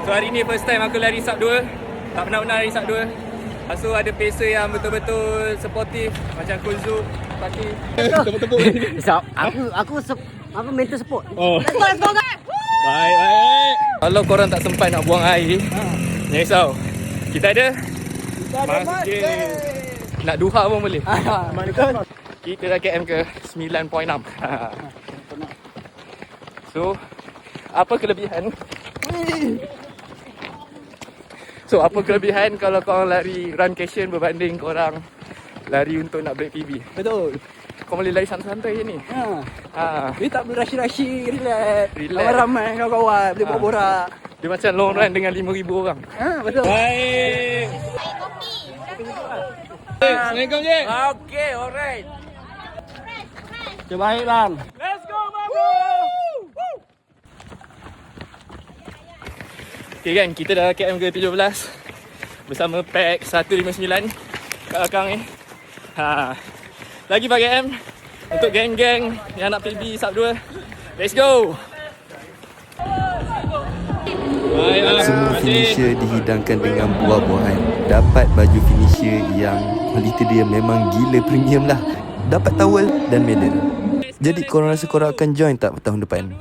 So hari ni first time aku lari sub 2. Tak pernah lari sub 2. So ada pacer yang betul-betul supportive macam Kuzu, Fatih. Tepuk-tepuk. Aku mental support. Oh. Let's go guys. Baik. Kalau korang tak sempat nak buang air, jangan risau. Kita ada masjid. Nak duha pun boleh. Kita dah KM ke 9.6. So, apa kelebihan? So, apa kelebihan kalau korang lari run cation berbanding korang lari untuk nak break PB? Betul. Kau boleh lari santai-santai je ni. Dia tak boleh rush-rush, relax. Relax. Ramai kawan-kawan, boleh borak-borak. Dia macam long run dengan 5,000 orang. Betul. Baik. Assalamualaikum je. Okay, alright. Terbaik bang. Let's go, Babu! Okay kan, kita dah KM ke 17 bersama pack 159 kat belakang ni. Lagi 4 KM untuk geng-geng yang nak PB sub 2. Let's go! Semua finisher dihidangkan dengan buah-buahan. Dapat baju finisher yang kualiti dia memang gila premium lah. Dapat towel dan medal. Jadi korang rasa korang akan join tak tahun depan?